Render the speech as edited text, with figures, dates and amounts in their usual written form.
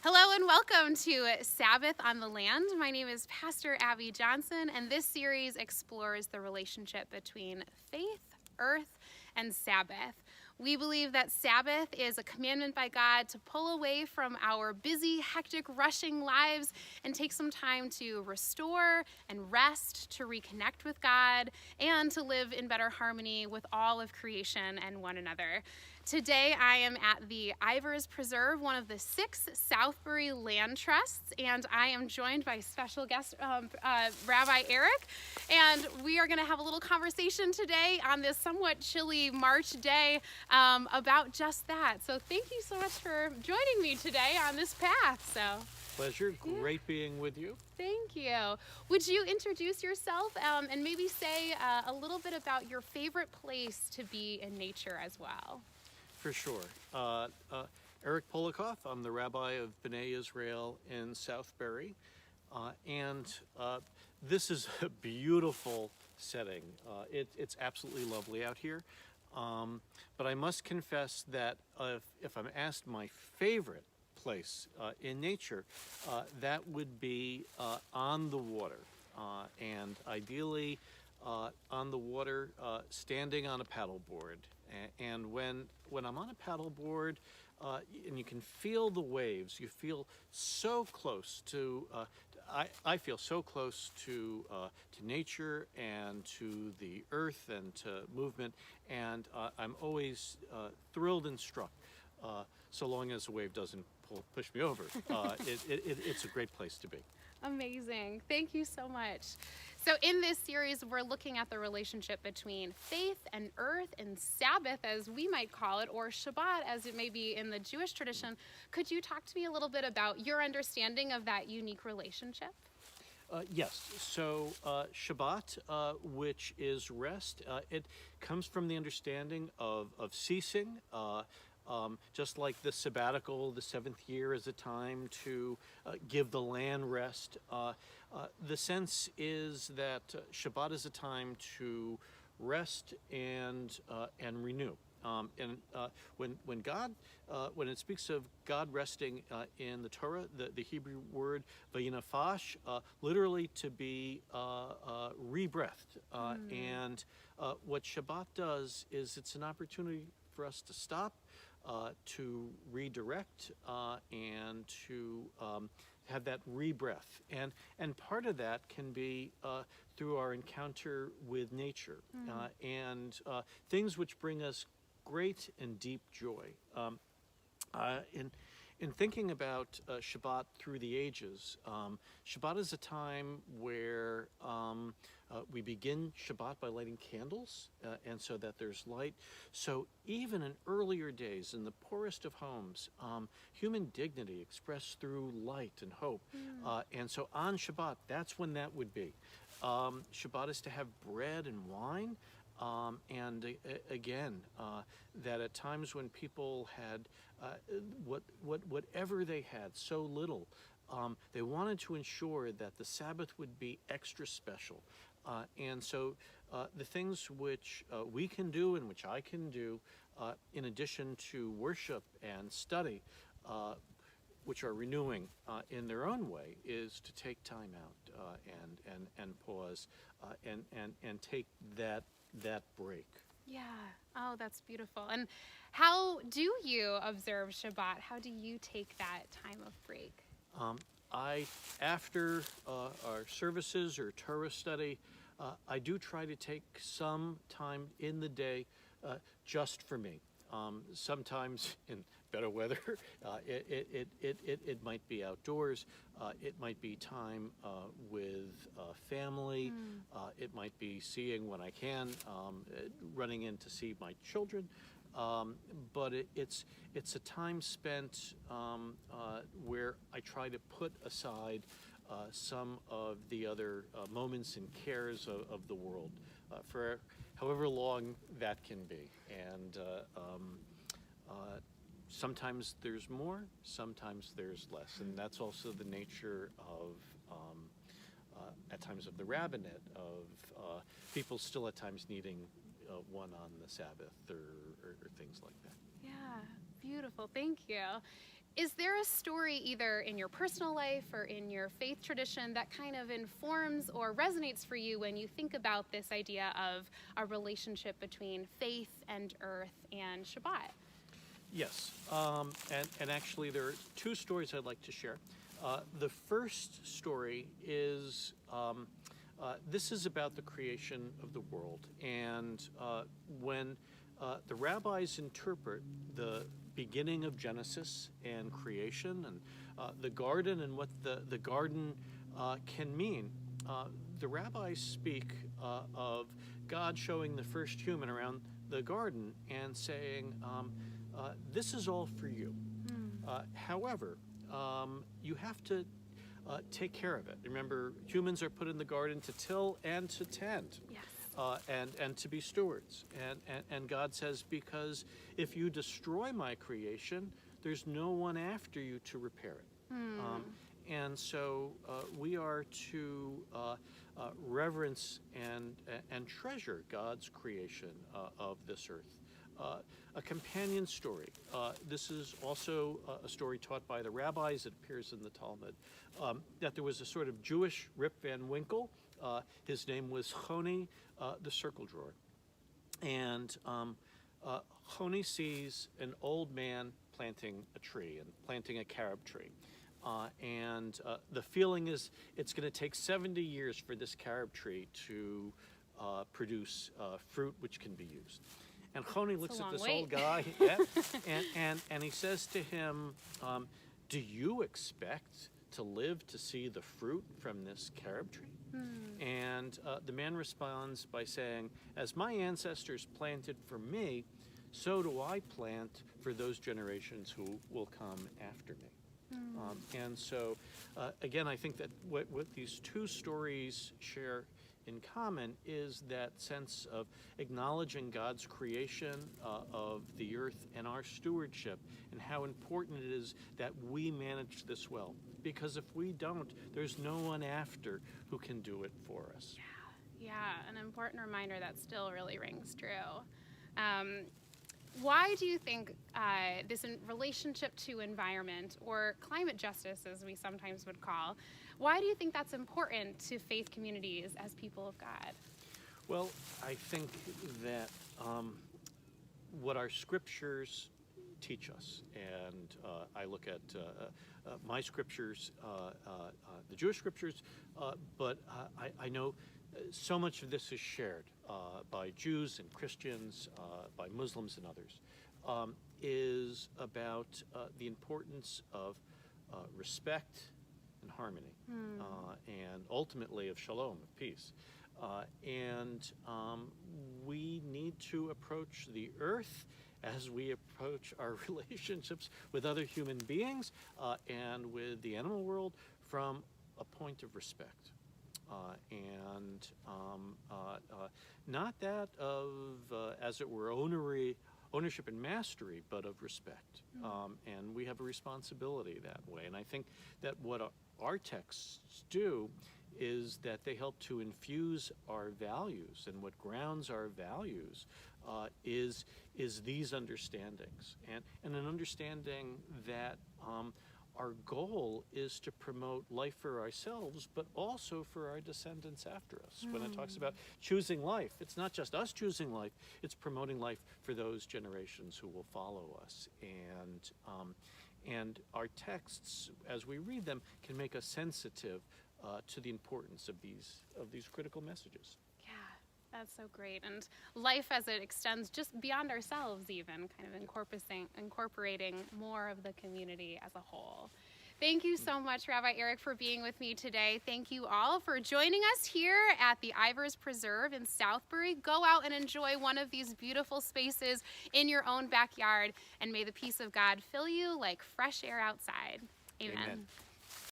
Hello and welcome to Sabbath on the Land. My name is Pastor Abby Johnson, and this series explores the relationship between faith, earth, and Sabbath. We believe that Sabbath is a commandment by God to pull away from our busy, hectic, rushing lives and take some time to restore and rest, to reconnect with God, and to live in better harmony with all of creation and one another. Today I am at the Ivers Preserve, one of the 6 Southbury Land Trusts, and I am joined by special guest Rabbi Eric, and we are going to have a little conversation today on this somewhat chilly March day about just that. So thank you so much for joining me today on this path. Pleasure. Great being with you. Thank you. Would you introduce yourself and maybe say a little bit about your favorite place to be in nature as well? For sure. Eric Polokoff. I'm the Rabbi of B'nai Israel in Southbury. And this is a beautiful setting. It's absolutely lovely out here. But I must confess that if I'm asked my favorite place in nature, that would be on the water. And ideally on the water, standing on a paddleboard. And when I'm on a paddleboard, and you can feel the waves, you feel so close to. I feel so close to nature and to the earth and to movement, and I'm always thrilled and struck. So long as the wave doesn't push me over, it's a great place to be. Amazing. Thank you so much. So in this series, we're looking at the relationship between faith and earth and Sabbath, as we might call it, or Shabbat, as it may be in the Jewish tradition. Could you talk to me a little bit about your understanding of that unique relationship? Yes. So Shabbat, which is rest, it comes from the understanding of ceasing. Just like the sabbatical, the 7th year is a time to give the land rest. The sense is that Shabbat is a time to rest and renew. When it speaks of God resting in the Torah, the Hebrew word vayinafash, literally to be rebreathed. And what Shabbat does is it's an opportunity for us to stop, to redirect, and to have that rebreath. And part of that can be through our encounter with nature and things which bring us great and deep joy. In thinking about Shabbat through the ages, Shabbat is a time where we begin Shabbat by lighting candles, and so that there's light. So even in earlier days, in the poorest of homes, human dignity expressed through light and hope. And so on Shabbat, that's when that would be. Shabbat is to have bread and wine. And again, that at times when people had whatever they had, so little, they wanted to ensure that the Sabbath would be extra special. And so the things which we can do and which I can do, in addition to worship and study, which are renewing in their own way, is to take time out and pause and take that break. Yeah. Oh, that's beautiful. And how do you observe Shabbat? How do you take that time of break? After our services or Torah study, I do try to take some time in the day just for me. Sometimes in better weather, it might be outdoors. It might be time with family. It might be seeing when I can, running in to see my children. But it's a time spent where I try to put aside some of the other moments and cares of the world for however long that can be. And sometimes there's more, sometimes there's less. And that's also the nature of, at times, of the rabbinate, of people still at times needing one on the Sabbath or things like that. Yeah, beautiful. Thank you. Is there a story either in your personal life or in your faith tradition that kind of informs or resonates for you when you think about this idea of a relationship between faith and earth and Shabbat? Yes, and actually there are two stories I'd like to share. The first story is this is about the creation of the world, and when the rabbis interpret the beginning of Genesis and creation and the garden and what the garden can mean, the rabbis speak of God showing the first human around the garden and saying, this is all for you. However, you have to take care of it. Remember, humans are put in the garden to till and to tend. Yes. And to be stewards. And God says, because if you destroy my creation, there's no one after you to repair it. And so we are to reverence and treasure God's creation of this earth. A companion story. This is also a story taught by the rabbis. It appears in the Talmud. That there was a sort of Jewish Rip Van Winkle. His name was Choni, the circle drawer. And Choni sees an old man planting a tree and planting a carob tree. And the feeling is it's going to take 70 years for this carob tree to produce fruit which can be used. And Choni looks at this old guy, and he says to him, do you expect to live to see the fruit from this carob tree? And the man responds by saying, as my ancestors planted for me, so do I plant for those generations who will come after me. And so, again, I think that what these two stories share in common is that sense of acknowledging God's creation of the earth and our stewardship, and how important it is that we manage this well. Because if we don't, there's no one after who can do it for us. Yeah, an important reminder that still really rings true. Why do you think this relationship to environment, or climate justice as we sometimes would call, why do you think that's important to faith communities as people of God? Well, I think that what our scriptures teach us, and I look at my scriptures, the Jewish scriptures, but I know so much of this is shared by Jews and Christians, by Muslims and others, is about the importance of respect and harmony, and ultimately of shalom, of peace. And we need to approach the earth as we approach our relationships with other human beings and with the animal world from a point of respect. And not that of, as it were, ownership and mastery, but of respect. And we have a responsibility that way. And I think that what our texts do is that they help to infuse our values, and what grounds our values is these understandings, and an understanding that our goal is to promote life for ourselves, but also for our descendants after us. When it talks about choosing life, it's not just us choosing life, it's promoting life for those generations who will follow us. And our texts, as we read them, can make us sensitive to the importance of these critical messages. Yeah, that's so great. And life as it extends just beyond ourselves, even kind of incorporating more of the community as a whole. Thank you so much, Rabbi Eric, for being with me today. Thank you all for joining us here at the Ivers Preserve in Southbury. Go out and enjoy one of these beautiful spaces in your own backyard, and may the peace of God fill you like fresh air outside. Amen. Amen.